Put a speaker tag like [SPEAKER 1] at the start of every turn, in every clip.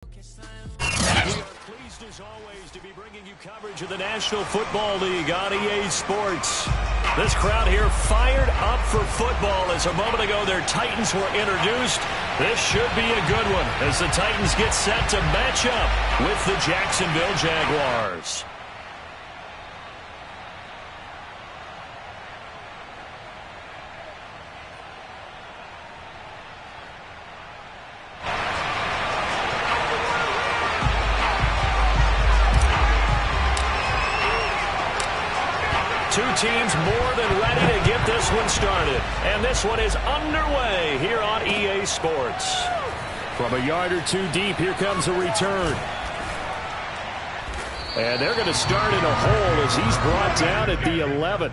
[SPEAKER 1] We are pleased as always to be bringing you coverage of the National Football League on EA Sports. This crowd here fired up for football as a moment ago their Titans were introduced. This should be a good one as the Titans get set to match up with the Jacksonville Jaguars. Two teams more than ready to get this one started. And this one is underway here on EA Sports. From a yard or two deep, here comes a return. And they're going to start in a hole as he's brought down at the 11.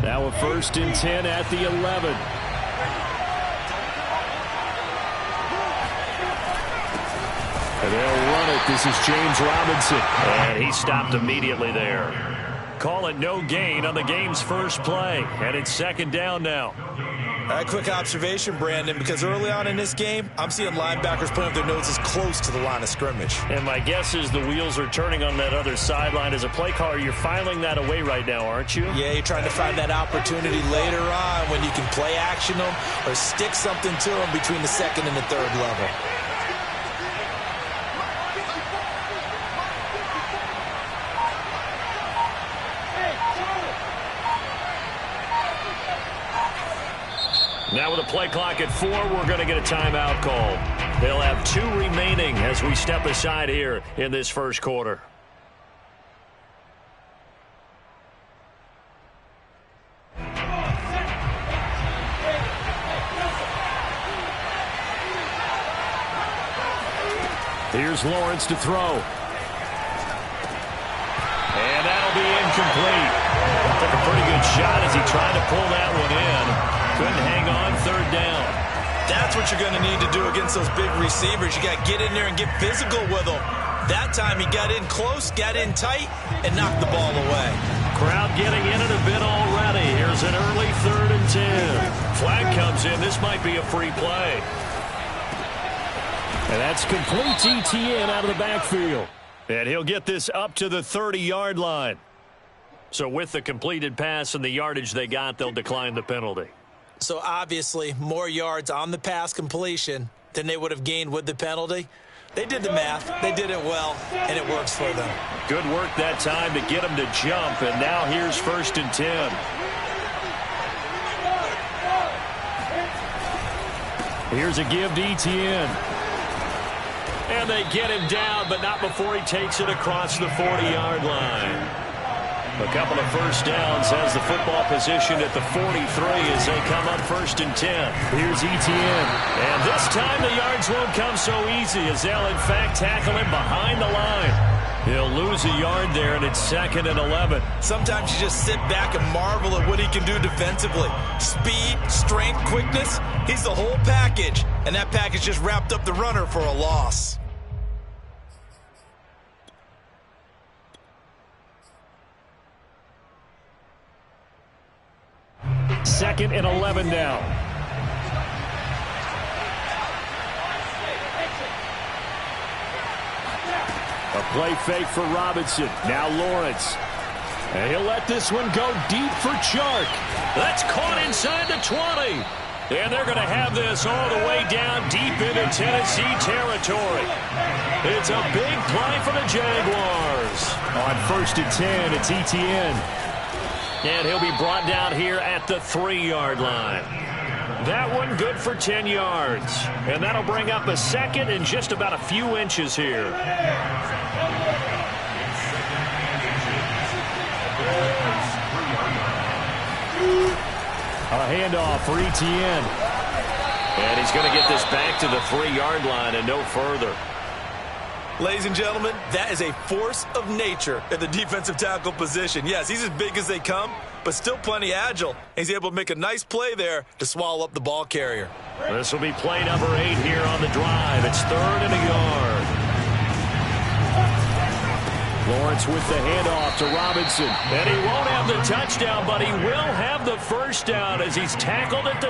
[SPEAKER 1] Now a 1st and 10 at the 11. And they'll run it. This is James Robinson. And he stopped immediately there. Call it no gain on the game's first play. And it's 2nd down now.
[SPEAKER 2] Quick observation, Brandon, because early on in this game, I'm seeing linebackers putting up their noses close to the line of scrimmage.
[SPEAKER 1] And my guess is the wheels are turning on that other sideline. As a play caller, you're filing that away right now, aren't you?
[SPEAKER 2] Yeah, you're trying to find that opportunity later on when you can play action them or stick something to them between the 2nd and the 3rd level. Now with a play clock at 4, we're going to get a timeout call. They'll have 2 remaining as we step aside here in this first quarter. Here's Lawrence to throw. And that'll be incomplete. Took a pretty good shot as he tried to pull that one in. Couldn't hang on, 3rd down. That's what you're going to need to do against those big receivers. You got to get in there and get physical with them. That time he got in close, got in tight, and knocked the ball away.
[SPEAKER 1] Crowd getting in it a bit already. Here's an early 3rd and 10. Flag comes in. This might be a free play. And that's complete ETN out of the backfield. And he'll get this up to the 30-yard line. So with the completed pass and the yardage they got, they'll decline the penalty.
[SPEAKER 2] So obviously more yards on the pass completion than they would have gained with the penalty. They did the math. They did it well, and it works for them.
[SPEAKER 1] Good work that time to get them to jump, and now here's 1st and 10. Here's a give to ETN. And they get him down, but not before he takes it across the 40-yard line. A couple of first downs has the football position at the 43 as they come up 1st and 10. Here's ETN. And this time the yards won't come so easy as they'll in fact tackle him behind the line. He'll lose a yard there, and it's 2nd and 11.
[SPEAKER 2] Sometimes you just sit back and marvel at what he can do defensively. Speed, strength, quickness, he's the whole package. And that package just wrapped up the runner for a loss.
[SPEAKER 1] Second and 11 now. A play fake for Robinson. Now Lawrence. And he'll let this one go deep for Chark. That's caught inside the 20. And they're going to have this all the way down deep into Tennessee territory. It's a big play for the Jaguars. On 1st and 10, it's ETN. And he'll be brought down here at the 3-yard line. That one good for 10 yards. And that'll bring up a 2nd and just about a few inches here. A handoff for ETN. And he's going to get this back to the 3-yard line and no further.
[SPEAKER 2] Ladies and gentlemen, that is a force of nature at the defensive tackle position. Yes, he's as big as they come, but still plenty agile. He's able to make a nice play there to swallow up the ball carrier.
[SPEAKER 1] This will be play number 8 here on the drive. It's 3rd and a yard. Lawrence with the handoff to Robinson. And he won't have the touchdown, but he will have the first down as he's tackled at the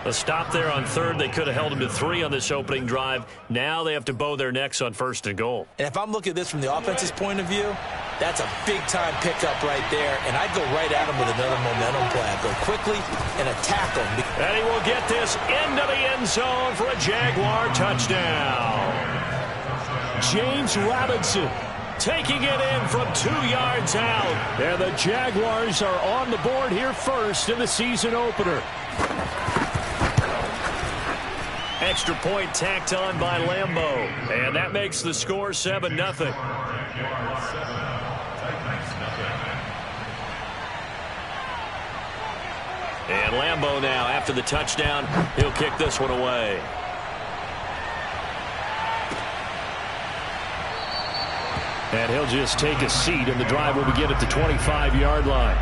[SPEAKER 1] 2. A stop there on 3rd. They could have held him to 3 on this opening drive. Now they have to bow their necks on 1st and goal.
[SPEAKER 2] And if I'm looking at this from the offense's point of view, that's a big-time pickup right there. And I'd go right at him with another momentum play. I'd go quickly and attack him.
[SPEAKER 1] And he will get this into the end zone for a Jaguar touchdown. James Robinson taking it in from 2 yards out. And the Jaguars are on the board here first in the season opener. Extra point tacked on by Lambeau. And that makes the score 7-0. And Lambeau now, after the touchdown, he'll kick this one away. And he'll just take a seat, and the drive will begin at the 25-yard line.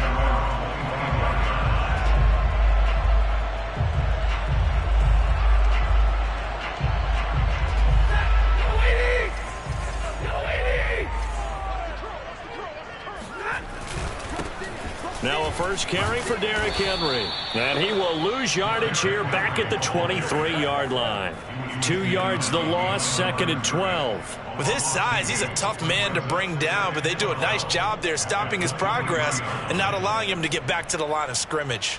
[SPEAKER 1] Now a first carry for Derrick Henry. And he will lose yardage here back at the 23-yard line. 2 yards the loss, 2nd and 12.
[SPEAKER 2] With his size, he's a tough man to bring down, but they do a nice job there stopping his progress and not allowing him to get back to the line of scrimmage.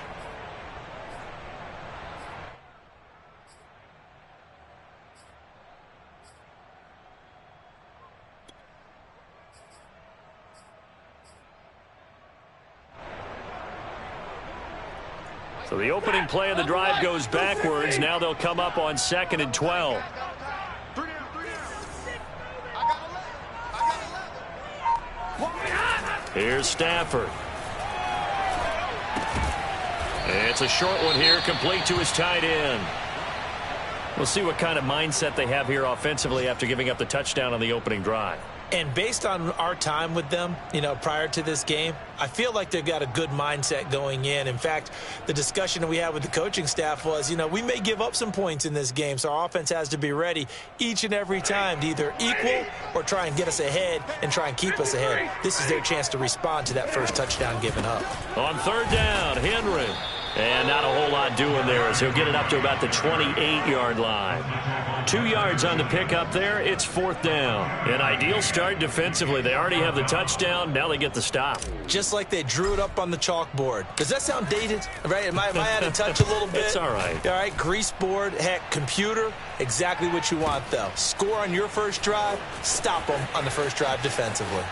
[SPEAKER 1] So the opening play of the drive goes backwards. Now they'll come up on 2nd and 12. Here's Stafford. It's a short one here, complete to his tight end. We'll see what kind of mindset they have here offensively after giving up the touchdown on the opening drive.
[SPEAKER 2] And based on our time with them, prior to this game, I feel like they've got a good mindset going in. In fact, the discussion that we had with the coaching staff was, we may give up some points in this game, so our offense has to be ready each and every time to either equal or try and get us ahead and try and keep us ahead. This is their chance to respond to that first touchdown given up.
[SPEAKER 1] On 3rd down, Henry. And not a whole lot doing there as he'll get it up to about the 28-yard line. 2 yards on the pickup there. It's 4th down. An ideal start defensively. They already have the touchdown. Now they get the stop.
[SPEAKER 2] Just like they drew it up on the chalkboard. Does that sound dated? Right? Am I out of touch a little bit?
[SPEAKER 1] It's all right.
[SPEAKER 2] All right, grease board, heck, computer, exactly what you want, though. Score on your first drive, stop them on the first drive defensively.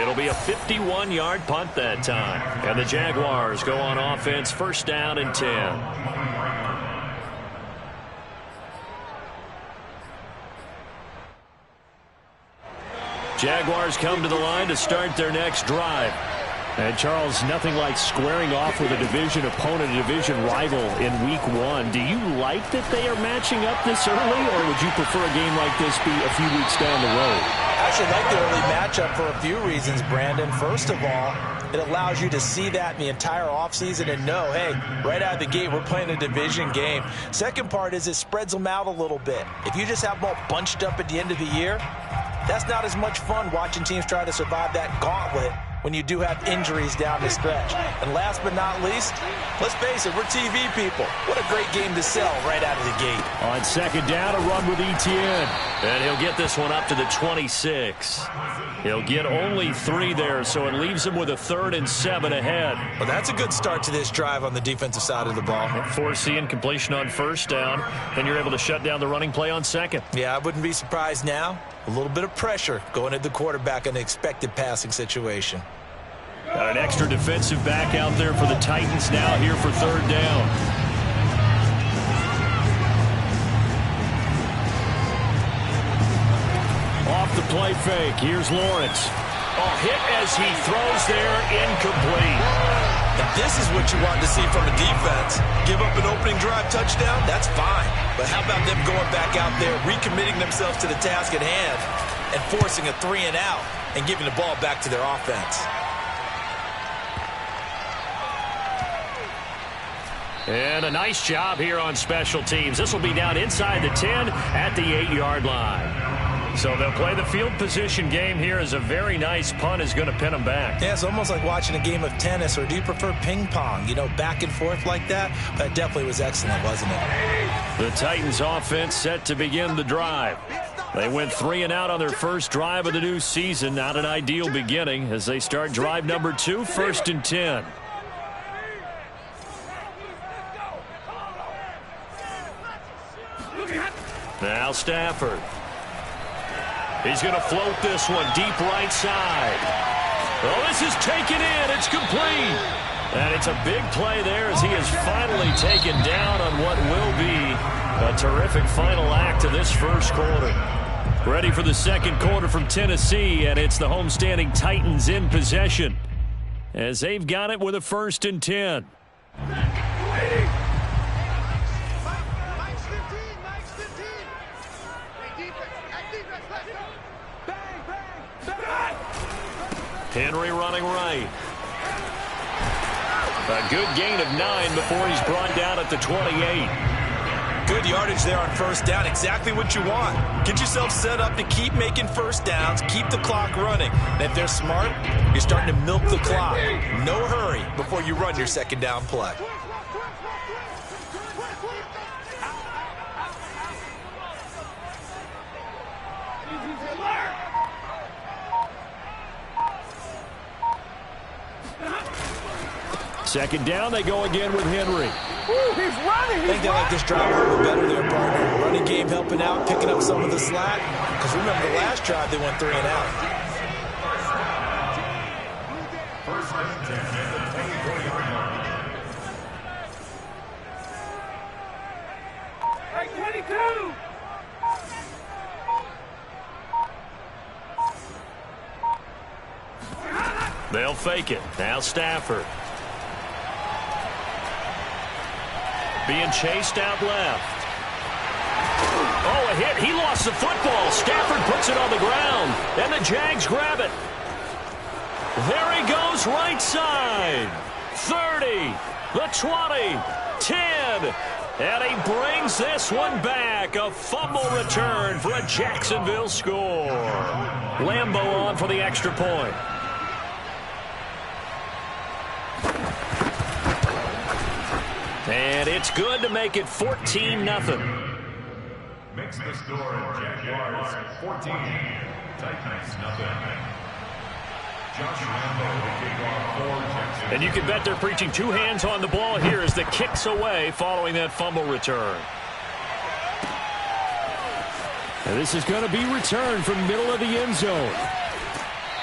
[SPEAKER 1] It'll be a 51-yard punt that time. And the Jaguars go on offense, 1st down and 10. Jaguars come to the line to start their next drive. And, Charles, nothing like squaring off with a division opponent, a division rival in Week 1. Do you like that they are matching up this early, or would you prefer a game like this be a few weeks down the road?
[SPEAKER 2] I actually like the early matchup for a few reasons, Brandon. First of all, it allows you to see that in the entire offseason and know, hey, right out of the gate, we're playing a division game. Second part is it spreads them out a little bit. If you just have them all bunched up at the end of the year, that's not as much fun watching teams try to survive that gauntlet when you do have injuries down the stretch. And last but not least, let's face it, we're TV people. What a great game to sell right out of the gate.
[SPEAKER 1] On 2nd down, a run with Etienne. And he'll get this one up to the 26. He'll get only 3 there, so it leaves him with a 3rd and 7 ahead.
[SPEAKER 2] Well, that's a good start to this drive on the defensive side of the ball.
[SPEAKER 1] Foreseeing completion on 1st down, then you're able to shut down the running play on 2nd.
[SPEAKER 2] Yeah, I wouldn't be surprised now. A little bit of pressure going at the quarterback in an expected passing situation.
[SPEAKER 1] Got an extra defensive back out there for the Titans now here for 3rd down. Off the play fake. Here's Lawrence. Oh, hit as he throws there, incomplete.
[SPEAKER 2] And this is what you want to see from a defense. Give up an opening drive touchdown, that's fine. But how about them going back out there, recommitting themselves to the task at hand and forcing a 3 and out? and giving the ball back to their offense.
[SPEAKER 1] And a nice job here on special teams. This will be down inside the 10 at the 8-yard line. So they'll play the field position game here as a very nice punt is going to pin them back.
[SPEAKER 2] Yeah, it's almost like watching a game of tennis, or do you prefer ping pong? You know, back and forth like that? That definitely was excellent, wasn't it?
[SPEAKER 1] The Titans offense set to begin the drive. They went 3 and out on their first drive of the new season. Not an ideal beginning as they start drive number 2, 1st and 10. Now Stafford. He's going to float this one deep right side. Oh, this is taken in. It's complete. And it's a big play there as he is finally taken down on what will be a terrific final act of this first quarter. Ready for the second quarter from Tennessee, and it's the homestanding Titans in possession as they've got it with a 1st and 10. Henry running right. A good gain of 9 before he's brought down at the 28.
[SPEAKER 2] Good yardage there on first down. Exactly what you want. Get yourself set up to keep making first downs, keep the clock running. And if they're smart, you're starting to milk the clock. No hurry before you run your second down play.
[SPEAKER 1] Second down, they go again with Henry.
[SPEAKER 3] Ooh, he's running.
[SPEAKER 2] I think they like this drive a little bit better there, partner. Running game helping out, picking up some of the slack. Because remember, the last drive they went 3 and out.
[SPEAKER 3] Hey, 22.
[SPEAKER 1] They'll fake it. Now Stafford. Being chased out left. Oh, a hit. He lost the football. Stafford puts it on the ground. And the Jags grab it. There he goes right side. 30. The 20. 10. And he brings this one back. A fumble return for a Jacksonville score. Lambeau on for the extra point. And it's good to make it 14-0.
[SPEAKER 4] Makes the score Jaguars 14, Titans nothing. Josh Lambeau will kick off for Jacksonville.
[SPEAKER 1] And you can bet they're preaching 2 hands on the ball here as the kick's away following that fumble return. And this is going to be returned from middle of the end zone.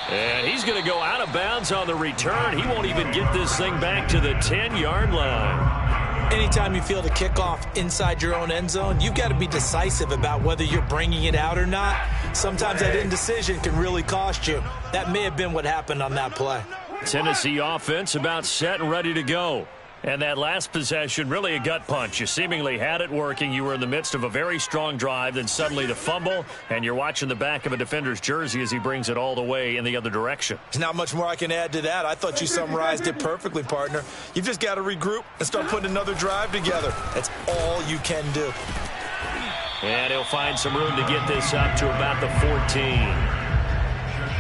[SPEAKER 1] And he's going to go out of bounds on the return. He won't even get this thing back to the 10-yard line.
[SPEAKER 2] Anytime you feel the kickoff inside your own end zone, you've got to be decisive about whether you're bringing it out or not. Sometimes that indecision can really cost you. That may have been what happened on that play.
[SPEAKER 1] Tennessee offense about set and ready to go. And that last possession, really a gut punch. You seemingly had it working. You were in the midst of a very strong drive, then suddenly the fumble, and you're watching the back of a defender's jersey as he brings it all the way in the other direction.
[SPEAKER 2] There's not much more I can add to that. I thought you summarized it perfectly, partner. You've just got to regroup and start putting another drive together. That's all you can do.
[SPEAKER 1] And he'll find some room to get this up to about the 14.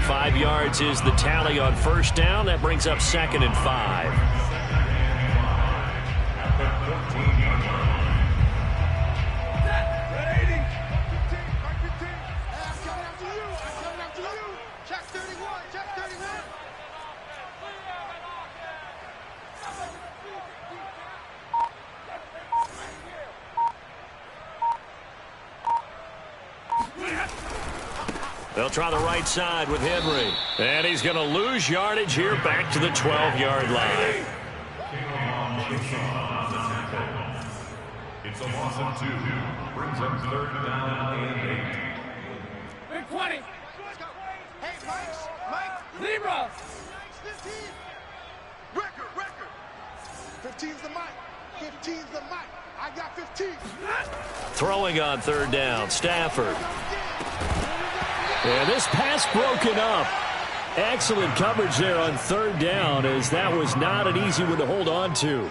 [SPEAKER 1] 5 yards is the tally on first down. That brings up 2nd and 5. They'll try the right side with Henry. And he's going to lose yardage here back to the 12-yard line.
[SPEAKER 4] It's a loss of 2. Brings up 3rd down and 8.
[SPEAKER 3] Big 20.
[SPEAKER 5] Let's go. Hey, Mike.
[SPEAKER 3] Libra.
[SPEAKER 5] 15. Record. 15's the mic. 15's the mic. I got 15.
[SPEAKER 1] Throwing on 3rd down, Stafford. And this pass broken up. Excellent coverage there on third down, as that was not an easy one to hold on to.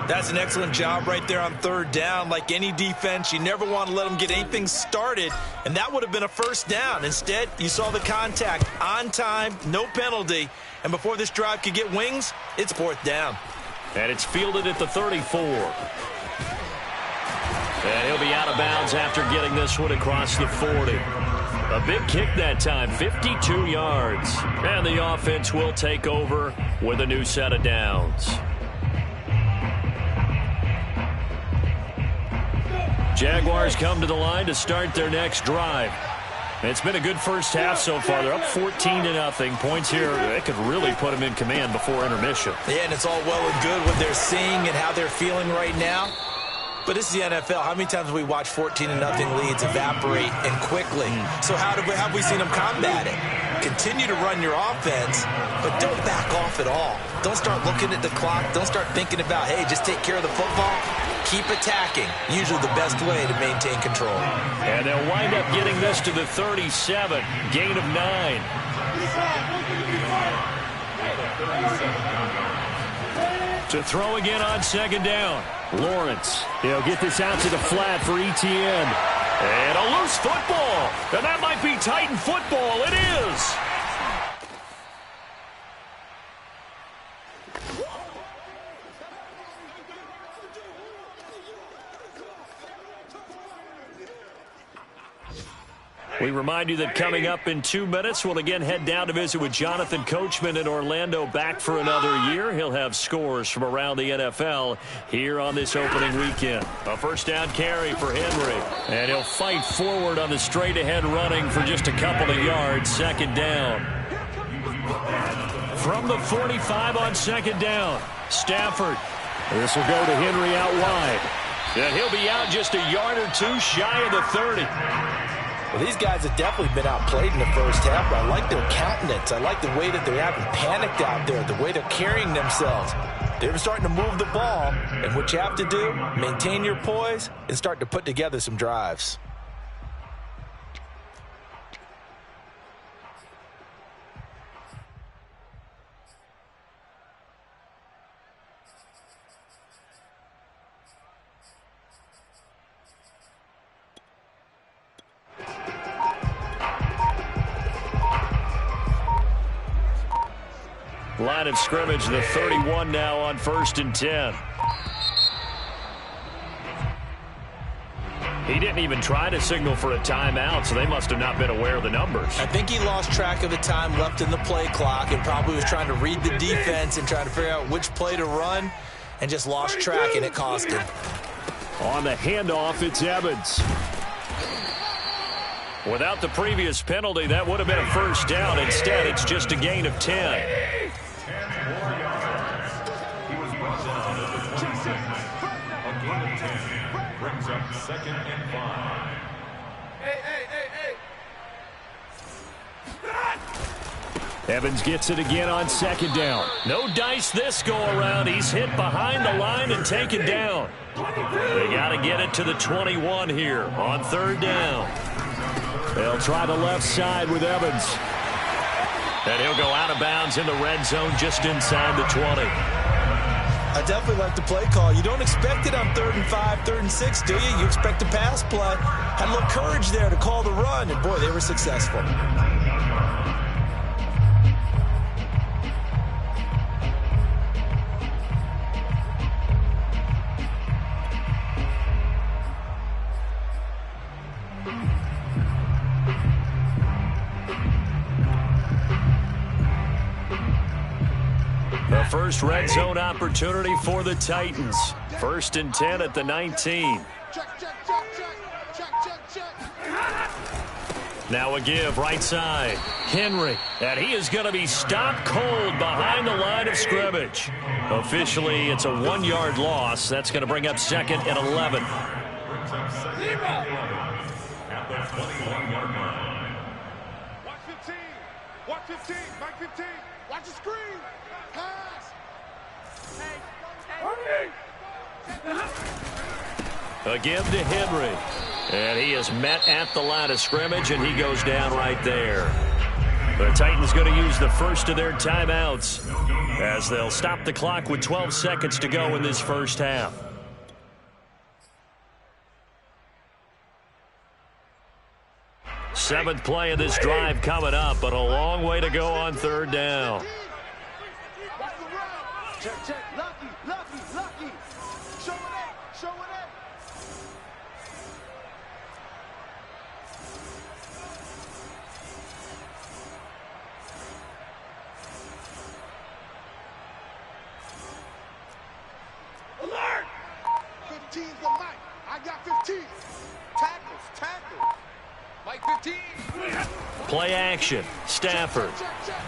[SPEAKER 2] That's an excellent job right there on third down. Like any defense, you never want to let them get anything started, and that would have been a first down. Instead, you saw the contact on time, no penalty, and before this drive could get wings, it's fourth down.
[SPEAKER 1] And it's fielded at the 34. And he'll be out of bounds after getting this one across the 40. A big kick that time, 52 yards. And the offense will take over with a new set of downs. Jaguars come to the line to start their next drive. It's been a good first half so far. They're up 14-0. Points here, they could really put them in command before intermission.
[SPEAKER 2] Yeah, and it's all well and good what they're seeing and how they're feeling right now. But this is the NFL. How many times have we watched 14-0 leads evaporate and quickly? So how have we seen them combat it? Continue to run your offense, but don't back off at all. Don't start looking at the clock. Don't start thinking about, hey, just take care of the football. Keep attacking. Usually the best way to maintain control.
[SPEAKER 1] And they'll wind up getting this to the 37. Gain of 9. To throw again on second down. Lawrence, he'll get this out to the flat for Etienne. And a loose football. And that might be Titan football. It is. We remind you that coming up in 2 minutes, we'll again head down to visit with Jonathan Coachman in Orlando, back for another year. He'll have scores from around the NFL here on this opening weekend. A first down carry for Henry. And he'll fight forward on the straight-ahead running for just a couple of yards. Second down. From the 45 on second down, Stafford. This will go to Henry out wide. And he'll be out just a yard or two shy of the 30.
[SPEAKER 2] Well, these guys have definitely been outplayed in the first half, but I like their countenance. I like the way that they haven't panicked out there, the way they're carrying themselves. They're starting to move the ball, and what you have to do, maintain your poise and start to put together some drives.
[SPEAKER 1] Line of scrimmage, the 31 now on 1st and 10. He didn't even try to signal for a timeout, so they must have not been aware of the numbers.
[SPEAKER 2] I think he lost track of the time left in the play clock and probably was trying to read the defense and trying to figure out which play to run and just lost track, and it cost him.
[SPEAKER 1] On the handoff, it's Evans. Without the previous penalty, that would have been a first down. Instead, it's just a gain of 10.
[SPEAKER 4] Brings up 2nd and 5.
[SPEAKER 1] Evans gets it again on second down. No dice this go around. He's hit behind the line and taken down. They got to get it to the 21 here on third down. They'll try the left side with Evans. And he'll go out of bounds in the red zone just inside the 20.
[SPEAKER 2] I definitely like the play call. You don't expect it on 3rd and 5, 3rd and 6, do you? You expect a pass play. Had a little courage there to call the run, and boy, they were successful.
[SPEAKER 1] The first red zone opportunity for the Titans. 1st and 10 at the 19. Now a give right side. Henry. And he is going to be stopped cold behind the line of scrimmage. Officially, it's a 1-yard loss. That's going to bring up 2nd and 11.
[SPEAKER 4] Brings up 2nd and 11 at the 21-yard line.
[SPEAKER 5] Watch 15. Watch 15. Mike 15. Watch the screen. Pass.
[SPEAKER 1] Again to Henry. And he is met at the line of scrimmage, and he goes down right there. The Titans going to use the first of their timeouts as they'll stop the clock with 12 seconds to go in this first half. Seventh play of this drive coming up, but a long way to go on third down.
[SPEAKER 5] Check, check. Lucky, lucky, lucky. Show it up, show it up. Alert! 15's the mic. I got 15. Tackles, tackles. Mike 15.
[SPEAKER 1] Play action. Stafford.
[SPEAKER 5] Check, check.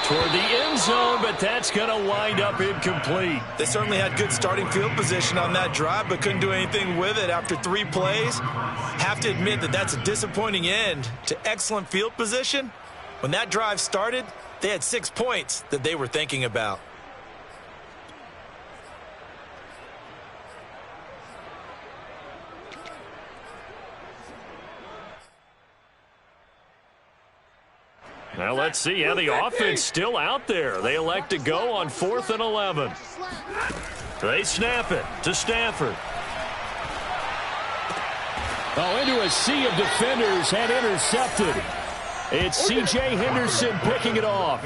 [SPEAKER 1] Toward the end zone, but that's going to wind up incomplete.
[SPEAKER 2] They certainly had good starting field position on that drive, but couldn't do anything with it after 3 plays. Have to admit that that's a disappointing end to excellent field position. When that drive started, they had 6 points that they were thinking about.
[SPEAKER 1] Now let's see how the offense still out there. They elect to go on 4th and 11. They snap it to Stafford. Oh, into a sea of defenders and intercepted. It's C.J. Henderson picking it off.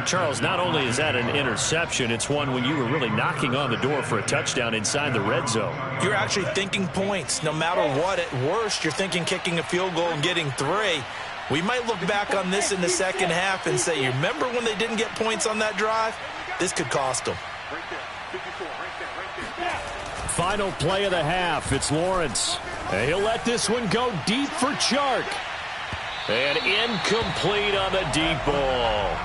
[SPEAKER 1] Charles, not only is that an interception, it's one when you were really knocking on the door for a touchdown inside the red zone.
[SPEAKER 2] You're actually thinking points. No matter what, at worst, you're thinking kicking a field goal and getting 3. We might look back on this in the second half and say, you remember when they didn't get points on that drive? This could cost them.
[SPEAKER 5] Right there. 54, right there.
[SPEAKER 1] Final play of the half. It's Lawrence. And he'll let this one go deep for Chark. And incomplete on the deep ball.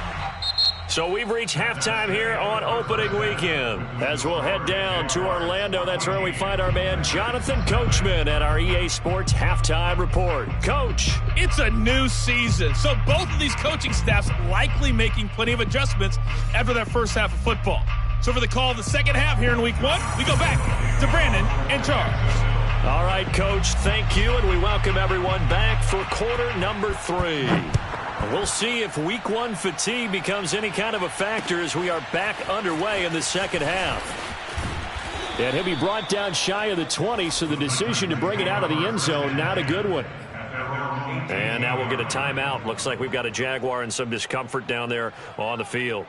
[SPEAKER 1] So we've reached halftime here on opening weekend. As we'll head down to Orlando, that's where we find our man Jonathan Coachman at our EA Sports Halftime Report. Coach.
[SPEAKER 6] It's a new season, so both of these coaching staffs likely making plenty of adjustments after their first half of football. So for the call of the second half here in Week 1, we go back to Brandon and Charles.
[SPEAKER 1] All right, Coach, thank you, and we welcome everyone back for quarter number 3. We'll see if Week 1 fatigue becomes any kind of a factor as we are back underway in the second half. And he'll be brought down shy of the 20, so the decision to bring it out of the end zone, not a good one. And now we'll get a timeout. Looks like we've got a Jaguar and some discomfort down there on the field.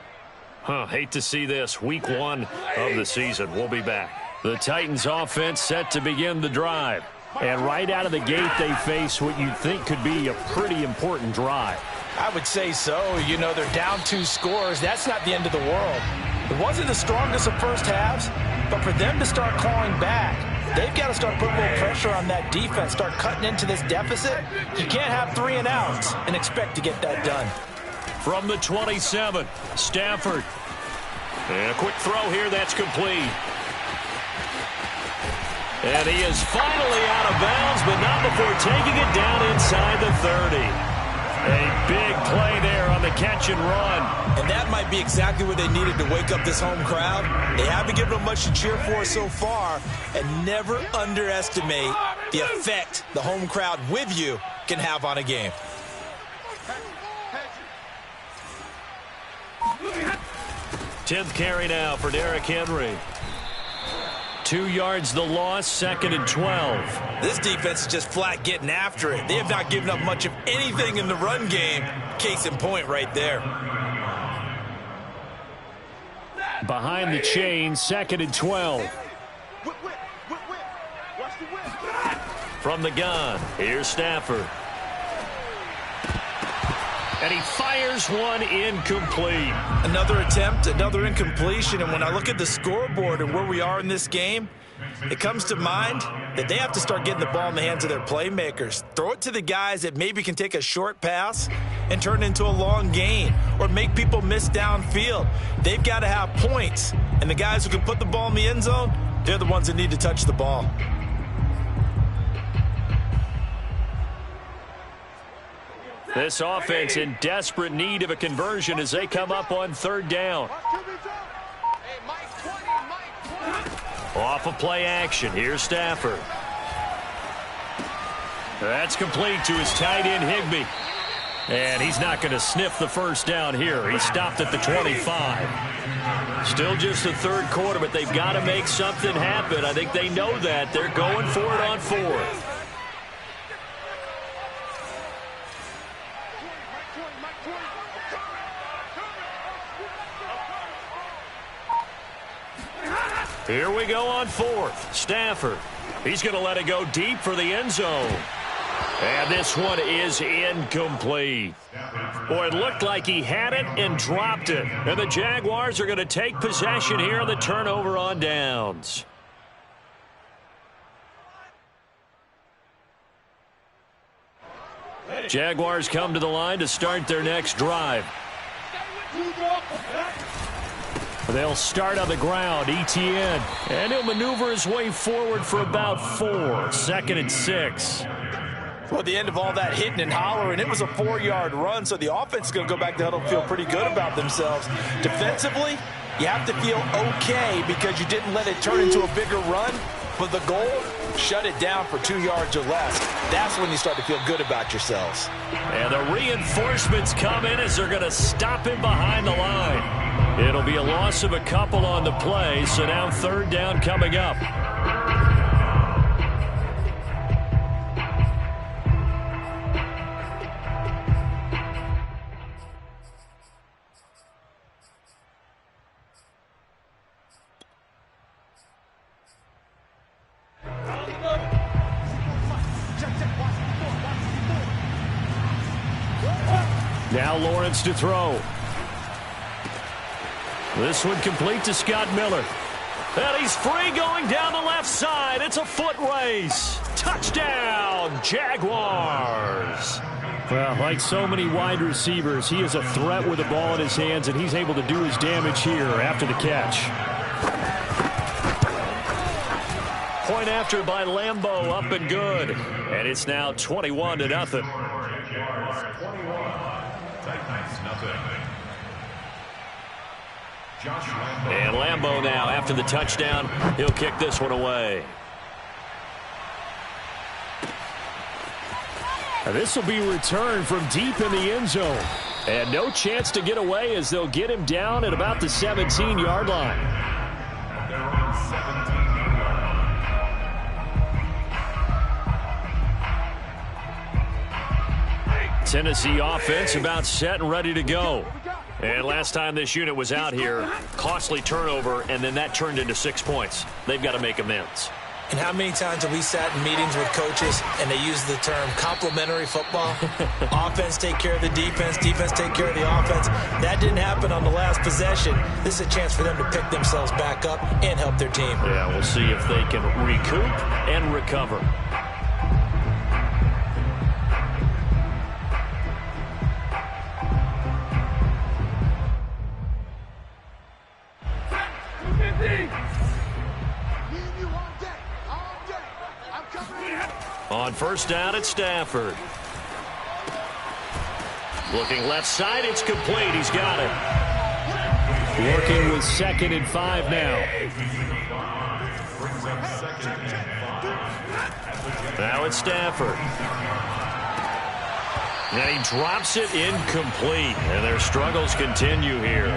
[SPEAKER 1] Hate to see this. Week 1 of the season. We'll be back. The Titans offense set to begin the drive. And right out of the gate, they face what you'd think could be a pretty important drive.
[SPEAKER 2] I would say so. You know, they're down 2 scores. That's not the end of the world. It wasn't the strongest of first halves, but for them to start clawing back, they've got to start putting a little pressure on that defense, start cutting into this deficit. You can't have 3 and outs and expect to get that done.
[SPEAKER 1] From the 27, Stafford. And a quick throw here, that's complete. And he is finally out of bounds, but not before taking it down inside the 30. A big play there on the catch and run.
[SPEAKER 2] And that might be exactly what they needed to wake up this home crowd. They haven't given them much to cheer for so far, and never underestimate the effect the home crowd with you can have on a game.
[SPEAKER 1] 10th carry now for Derrick Henry. 2 yards the loss, 2nd and 12.
[SPEAKER 2] This defense is just flat getting after it. They have not given up much of anything in the run game. Case in point right there.
[SPEAKER 1] Behind the chain, 2nd and 12. From the gun, here's Stafford. And he fires one incomplete.
[SPEAKER 2] Another attempt, another incompletion. And when I look at the scoreboard and where we are in this game, it comes to mind that they have to start getting the ball in the hands of their playmakers. Throw it to the guys that maybe can take a short pass and turn it into a long gain or make people miss downfield. They've got to have points. And the guys who can put the ball in the end zone, they're the ones that need to touch the ball.
[SPEAKER 1] This offense in desperate need of a conversion as they come up on 3rd down. Off of play action, here's Stafford. That's complete to his tight end, Higbee. And he's not going to sniff the first down here. He stopped at the 25. Still just the third quarter, but they've got to make something happen. I think they know that. They're going for it on fourth. Here we go on fourth. Stafford. He's going to let it go deep for the end zone. And this one is incomplete. Boy, it looked like he had it and dropped it. And the Jaguars are going to take possession here on the turnover on downs. Jaguars come to the line to start their next drive. They'll start on the ground, Etienne. And he'll maneuver his way forward for about 4. 2nd and 6.
[SPEAKER 2] Well, at the end of all that hitting and hollering, it was a 4-yard run, so the offense is going to go back to huddle and feel pretty good about themselves. Defensively, you have to feel okay because you didn't let it turn into a bigger run. But the goal, shut it down for 2 yards or less. That's when you start to feel good about yourselves.
[SPEAKER 1] And the reinforcements come in as they're going to stop him behind the line. It'll be a loss of a couple on the play, so now 3rd down coming up. Now Lawrence to throw. This one complete to Scott Miller. And he's free going down the left side. It's a foot race. Touchdown, Jaguars. Well, like so many wide receivers, he is a threat with the ball in his hands, and he's able to do his damage here after the catch. Point after by Lambeau, up and good. And it's now 21-0. And Lambeau now, after the touchdown, he'll kick this one away. This will be returned from deep in the end zone. And no chance to get away as they'll get him down at about the 17-yard line. Tennessee offense about set and ready to go. And last time this unit was out here, costly turnover, and then that turned into 6 points. They've got to make amends.
[SPEAKER 2] And how many times have we sat in meetings with coaches and they use the term complementary football? Offense take care of the defense, defense take care of the offense. That didn't happen on the last possession. This is a chance for them to pick themselves back up and help their team.
[SPEAKER 1] Yeah, we'll see if they can recoup and recover. On first down, it's Stafford. Looking left side, it's complete. He's got it. Working with 2nd and 5 now. Now it's Stafford. And he drops it incomplete. And their struggles continue here.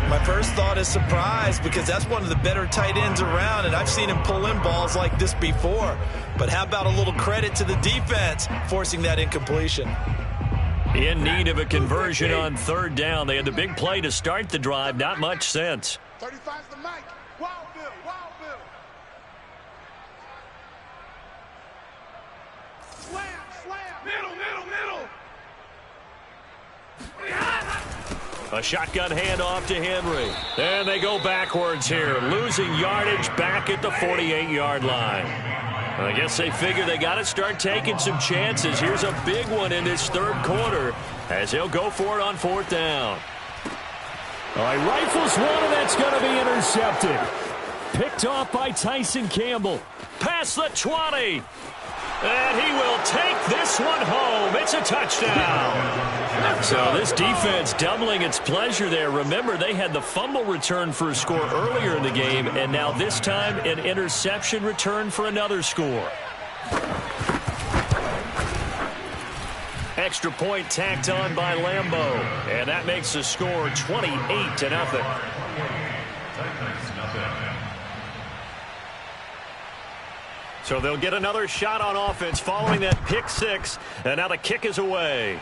[SPEAKER 2] My first thought is surprise because that's one of the better tight ends around, and I've seen him pull in balls like this before. But how about a little credit to the defense forcing that incompletion?
[SPEAKER 1] In need of a conversion on 3rd down. They had the big play to start the drive. Not much sense.
[SPEAKER 5] 35's the mic. Wild Bill, Wild Bill. Slam, slam. Middle, middle, middle.
[SPEAKER 1] A shotgun handoff to Henry. And they go backwards here, losing yardage back at the 48-yard line. I guess they figure they got to start taking some chances. Here's a big one in this 3rd quarter as he'll go for it on 4th down. All right, rifles one, and that's going to be intercepted. Picked off by Tyson Campbell. Past the 20. And he will take this one home. It's a touchdown. So this defense doubling its pleasure there. Remember, they had the fumble return for a score earlier in the game, and now this time an interception return for another score. Extra point tacked on by Lambeau. And that makes the score 28-0. So they'll get another shot on offense following that pick six. And now the kick is away.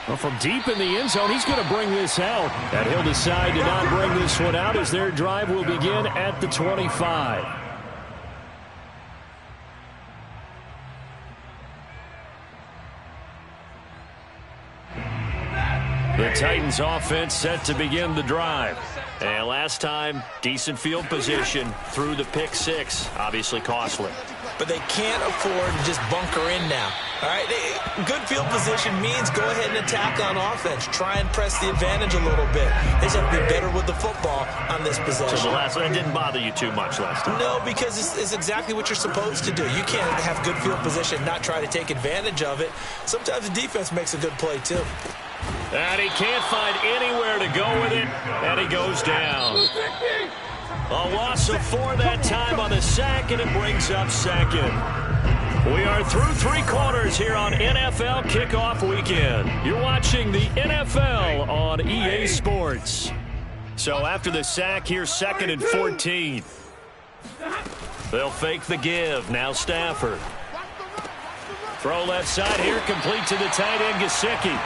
[SPEAKER 1] Well, from deep in the end zone, he's going to bring this out. And he'll decide to not bring this one out as their drive will begin at the 25. The Titans offense set to begin the drive. And last time, decent field position through the pick six. Obviously costly.
[SPEAKER 2] But they can't afford to just bunker in now. All right, good field position means go ahead and attack on offense. Try and press the advantage a little bit. They just have to be better with the football on this possession.
[SPEAKER 1] So the last one didn't bother you too much last time?
[SPEAKER 2] No, because it's exactly what you're supposed to do. You can't have good field position and not try to take advantage of it. Sometimes the defense makes a good play, too.
[SPEAKER 1] And he can't find anywhere to go with it, and he goes down. A loss of 4 that time on the sack, and it brings up second. We are through 3 quarters here on NFL Kickoff Weekend. You're watching the NFL on EA Sports. So after the sack, here's 2nd and 14. They'll fake the give. Now Stafford. Throw left side here, complete to the tight end, Gesicki.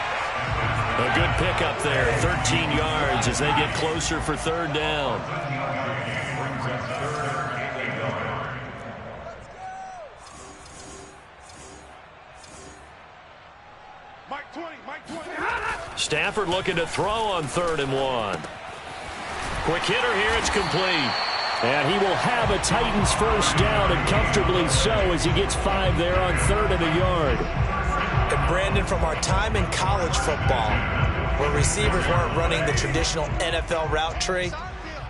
[SPEAKER 1] A good pickup there, 13 yards as they get closer for 3rd down. Stafford looking to throw on 3rd and 1. Quick hitter here, it's complete. And he will have a Titans first down, and comfortably so as he gets 5 there on 3rd and a yard.
[SPEAKER 2] And Brandon, from our time in college football, where receivers weren't running the traditional NFL route tree,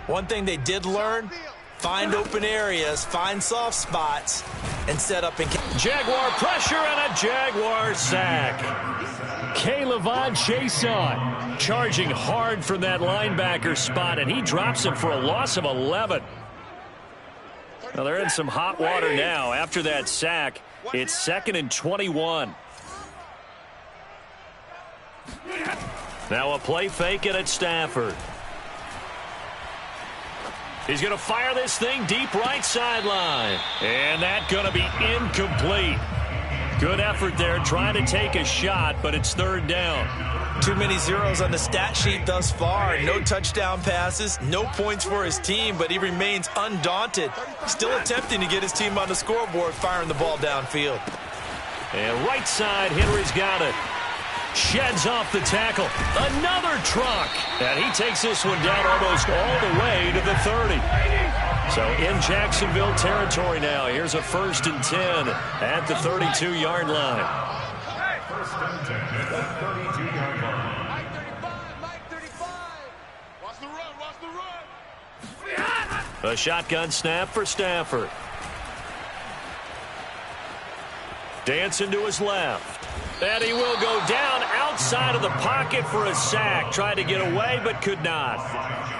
[SPEAKER 2] one thing they did learn, find open areas, find soft spots, and set up in
[SPEAKER 1] Jaguar pressure and a Jaguar sack. K'Lavon Chaisson charging hard from that linebacker spot, and he drops him for a loss of 11. Now they're in some hot water now. After that sack, it's 2nd and 21. Now a play fake it at Stafford. He's going to fire this thing deep right sideline. And that's going to be incomplete. Good effort there trying to take a shot, but it's 3rd down.
[SPEAKER 2] Too many zeros on the stat sheet thus far. No touchdown passes, no points for his team, but he remains undaunted. Still attempting to get his team on the scoreboard, firing the ball downfield.
[SPEAKER 1] And right side, Henry's got it. Sheds off the tackle. Another truck. And he takes this one down almost all the way to the 30. So in Jacksonville territory now. Here's a 1st and 10 at the 32-yard line.
[SPEAKER 4] First and 10 at the 32-yard line.
[SPEAKER 5] Mike 35. Watch the run, watch the run.
[SPEAKER 1] A shotgun snap for Stafford. Dancing to his left. And he will go down outside of the pocket for a sack. Tried to get away, but could not.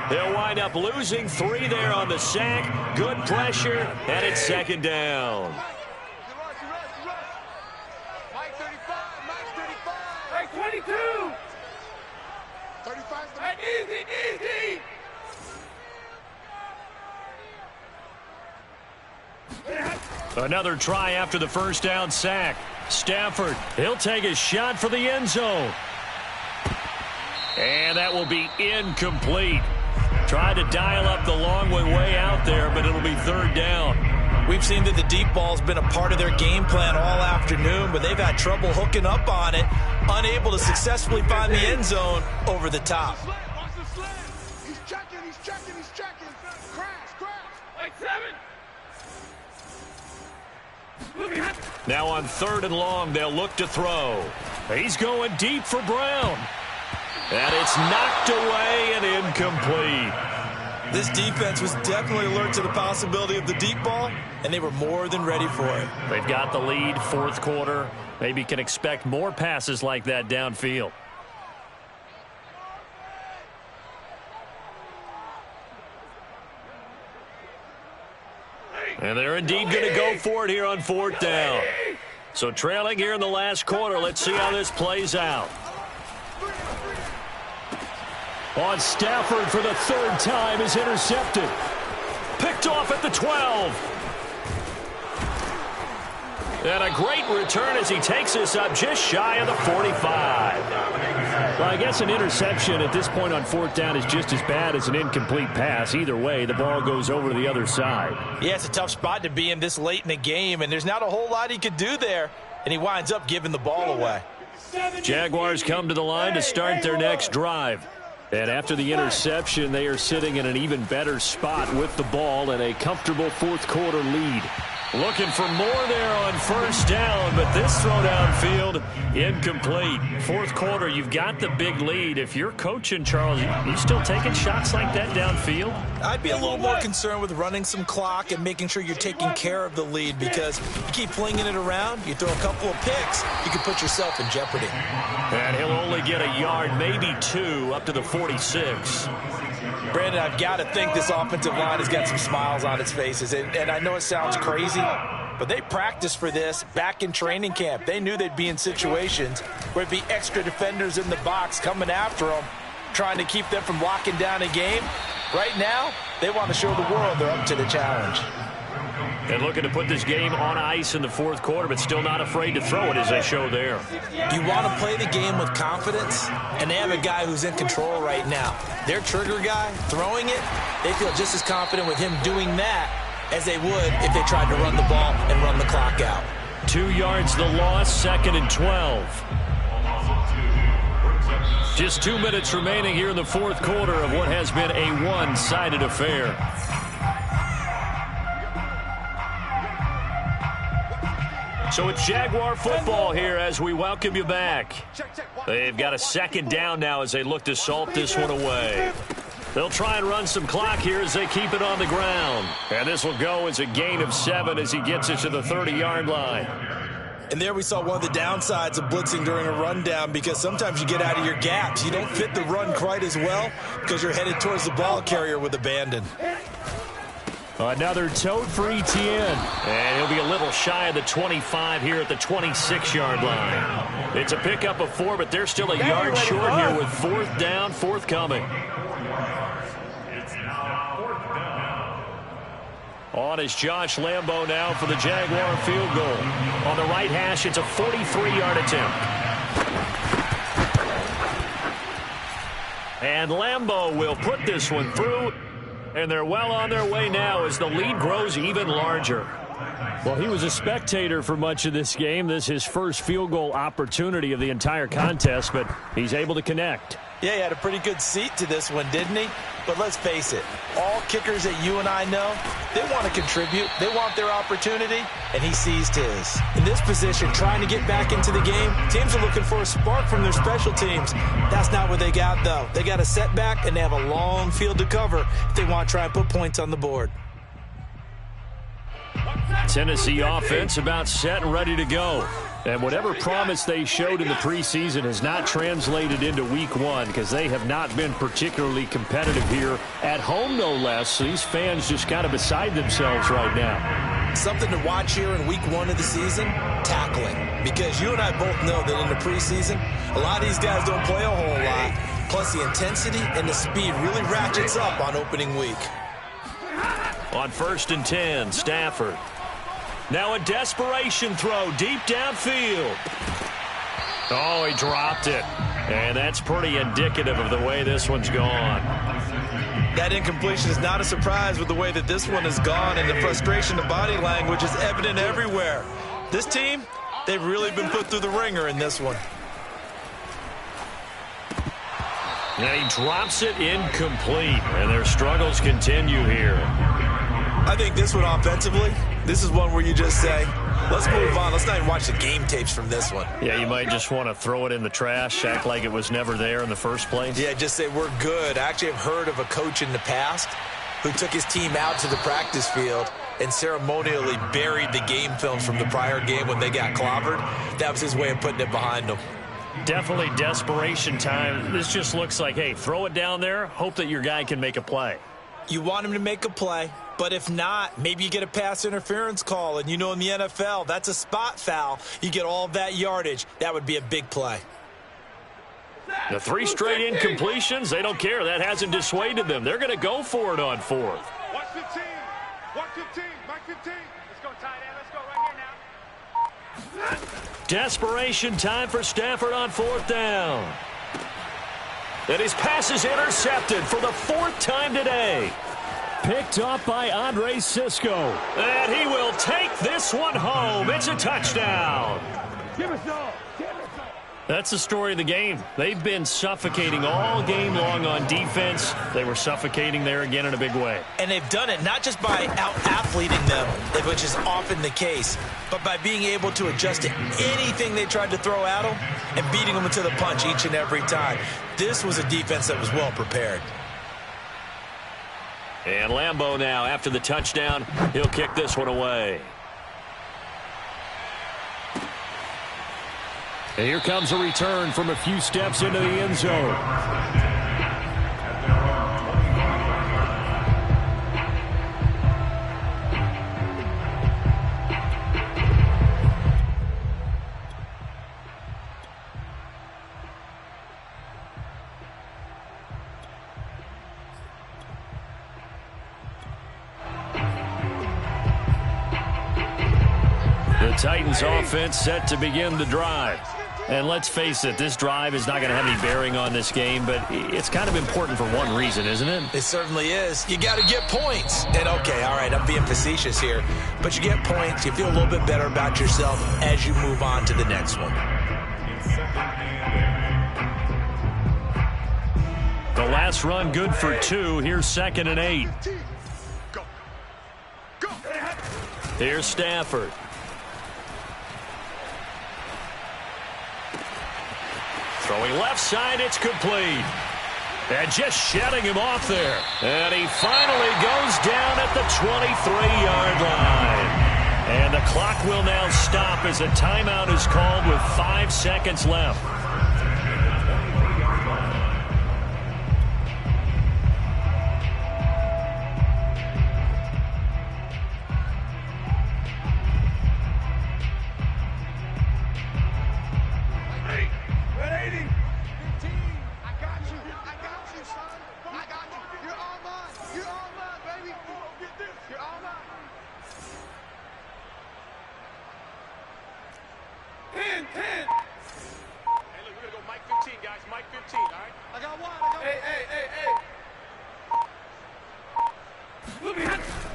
[SPEAKER 1] They'll wind up losing 3 there on the sack. Good pressure, and it's 2nd down.
[SPEAKER 5] Mike 35, Mike 35.
[SPEAKER 3] Mike 22.
[SPEAKER 5] 35 is the
[SPEAKER 3] And easy.
[SPEAKER 1] Another try after the first down sack. Stafford, he'll take a shot for the end zone. And that will be incomplete. Tried to dial up the long way out there, but it'll be 3rd down.
[SPEAKER 2] We've seen that the deep ball's been a part of their game plan all afternoon, but they've had trouble hooking up on it, unable to successfully find the end zone over the top.
[SPEAKER 5] Watch the slant. He's checking. Crash.
[SPEAKER 3] Like 7.
[SPEAKER 1] Now on 3rd and long, they'll look to throw. He's going deep for Brown. And it's knocked away and incomplete.
[SPEAKER 2] This defense was definitely alert to the possibility of the deep ball, and they were more than ready for it.
[SPEAKER 1] They've got the lead, 4th quarter. Maybe can expect more passes like that downfield. And they're indeed going to go for it here on 4th down. So trailing here in the last quarter. Let's see how this plays out. On Stafford for the third time is intercepted. Picked off at the 12. And a great return as he takes this up just shy of the 45. Well, I guess an interception at this point on fourth down is just as bad as an incomplete pass. Either way, the ball goes over to the other side.
[SPEAKER 2] Yeah, it's a tough spot to be in this late in the game, and there's not a whole lot he could do there, and he winds up giving the ball away.
[SPEAKER 1] Jaguars come to the line to start their next drive. And after the interception, they are sitting in an even better spot with the ball and a comfortable fourth quarter lead. Looking for more there on first down, but this throw downfield incomplete. Fourth quarter, you've got the big lead. If you're coaching, Charles, you still taking shots like that downfield?
[SPEAKER 2] I'd be a little more concerned with running some clock and making sure you're taking care of the lead, because you keep flinging it around, you throw a couple of picks, you can put yourself in jeopardy.
[SPEAKER 1] And he'll only get a yard, maybe two, up to the 46.
[SPEAKER 2] Brandon, I've got to think this offensive line has got some smiles on its faces. And I know it sounds crazy, but they practiced for this back in training camp. They knew they'd be in situations where it'd be extra defenders in the box coming after them, trying to keep them from locking down a game. Right now, they want to show the world they're up to the challenge.
[SPEAKER 1] And looking to put this game on ice in the fourth quarter, but still not afraid to throw it as they show there.
[SPEAKER 2] You want to play the game with confidence, and they have a guy who's in control right now. Their trigger guy, throwing it, they feel just as confident with him doing that as they would if they tried to run the ball and run the clock out.
[SPEAKER 1] 2 yards the loss, 2nd and 12. Just 2 minutes remaining here in the fourth quarter of what has been a one-sided affair. So it's Jaguar football here as we welcome you back. They've got a second down now as they look to salt this one away. They'll try and run some clock here as they keep it on the ground. And this will go as a gain of 7 as he gets it to the 30-yard line.
[SPEAKER 2] And there we saw one of the downsides of blitzing during a rundown, because sometimes you get out of your gaps. You don't fit the run quite as well because you're headed towards the ball carrier with abandon.
[SPEAKER 1] Another tote for Etienne. And he'll be a little shy of the 25 here at the 26-yard line. It's a pickup of 4, but they're still a yard short here with fourth down forthcoming. On is Josh Lambo now for the Jaguar field goal. On the right hash, it's a 43-yard attempt. And Lambo will put this one through. And they're well on their way now as the lead grows even larger. Well, he was a spectator for much of this game. This is his first field goal opportunity of the entire contest, but he's able to connect.
[SPEAKER 2] Yeah, he had a pretty good seat to this one, didn't he? But let's face it, all kickers that you and I know, they want to contribute. They want their opportunity, and he seized his. In this position, trying to get back into the game, teams are looking for a spark from their special teams. That's not what they got, though. They got a setback, and they have a long field to cover if they want to try and put points on the board.
[SPEAKER 1] Tennessee offense about set and ready to go. And whatever promise they showed in the preseason has not translated into week one, because they have not been particularly competitive here at home, no less. So these fans just kind of beside themselves right now.
[SPEAKER 2] Something to watch here in week one of the season, tackling. Because you and I both know that in the preseason, a lot of these guys don't play a whole lot. Plus the intensity and the speed really ratchets up on opening week.
[SPEAKER 1] On 1st and 10, Stafford. Now a desperation throw deep downfield. Oh, he dropped it. And that's pretty indicative of the way this one's gone.
[SPEAKER 2] That incompletion is not a surprise with the way that this one has gone, and the frustration of body language is evident everywhere. This team, they've really been put through the ringer in this one.
[SPEAKER 1] And he drops it incomplete, and their struggles continue here.
[SPEAKER 2] I think this one offensively, this is one where you just say, let's move on. Let's not even watch the game tapes from this one.
[SPEAKER 1] Yeah, you might just want to throw it in the trash, act like it was never there in the first place.
[SPEAKER 2] Yeah, just say we're good. I actually have heard of a coach in the past who took his team out to the practice field and ceremonially buried the game films from the prior game when they got clobbered. That was his way of putting it behind them.
[SPEAKER 1] Definitely desperation time. This just looks like, hey, throw it down there, hope that your guy can make a play.
[SPEAKER 2] You want him to make a play, But if not, maybe you get a pass interference call. And you know in the NFL, that's a spot foul. You get all of that yardage. That would be a big play.
[SPEAKER 1] The 3 straight incompletions, they don't care. That hasn't dissuaded them. They're going to go for it on 4th.
[SPEAKER 5] Watch 15. Watch 15. Mike 15.
[SPEAKER 3] Let's go, tight end. Let's go right here now.
[SPEAKER 1] Desperation time for Stafford on 4th down. And his pass is intercepted for the 4th time today. Picked up by Andre Sisco. And he will take this one home. It's a touchdown.
[SPEAKER 3] Give us all.
[SPEAKER 1] That's the story of the game. They've been suffocating all game long on defense. They were suffocating there again in a big way.
[SPEAKER 2] And they've done it not just by out-athleting them, which is often the case, but by being able to adjust to anything they tried to throw at them and beating them to the punch each and every time. This was a defense that was well prepared.
[SPEAKER 1] And Lambeau now, after the touchdown, he'll kick this one away. And here comes a return from a few steps into the end zone. The Titans offense set to begin the drive. And let's face it, this drive is not going to have any bearing on this game, but it's kind of important for one reason, isn't it?
[SPEAKER 2] It certainly is. You got to get points. And, okay, all right, I'm being facetious here. But you get points, you feel a little bit better about yourself as you move on to the next one.
[SPEAKER 1] The last run good for 2. Here's 2nd and 8.
[SPEAKER 5] Go. Go.
[SPEAKER 1] Here's Stafford. Throwing left side, it's complete. And just shutting him off there. And he finally goes down at the 23-yard line. And the clock will now stop as a timeout is called with 5 seconds left.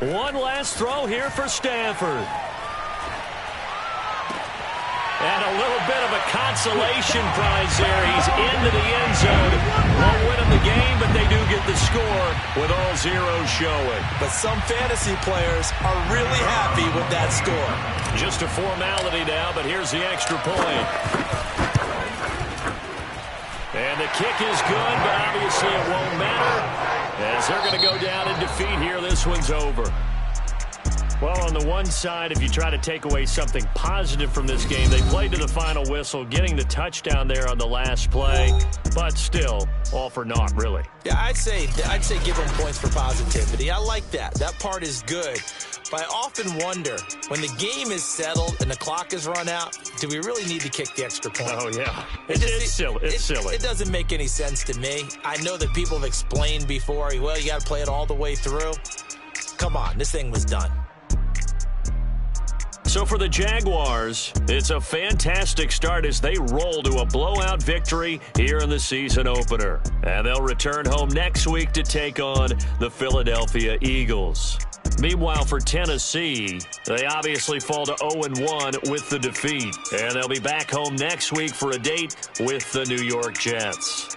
[SPEAKER 1] One last throw here for Stafford. And a little bit of a consolation prize there. He's into the end zone. Won't win him the game, but they do get the score with all zeros showing.
[SPEAKER 2] But some fantasy players are really happy with that score.
[SPEAKER 1] Just a formality now, but here's the extra point. And the kick is good, but obviously it won't matter as they're going to go down in defeat here. This one's over. Well, on the one side, if you try to take away something positive from this game, they played to the final whistle, getting the touchdown there on the last play, but still, all for naught, really.
[SPEAKER 2] Yeah, I'd say give them points for positivity. I like that. That part is good. But I often wonder, when the game is settled and the clock is run out, do we really need to kick the extra point?
[SPEAKER 1] Oh, yeah. It's silly. It's silly.
[SPEAKER 2] It doesn't make any sense to me. I know that people have explained before, well, you got to play it all the way through. Come on, this thing was done.
[SPEAKER 1] So for the Jaguars, it's a fantastic start as they roll to a blowout victory here in the season opener. And they'll return home next week to take on the Philadelphia Eagles. Meanwhile, for Tennessee, they obviously fall to 0-1 with the defeat. And they'll be back home next week for a date with the New York Jets.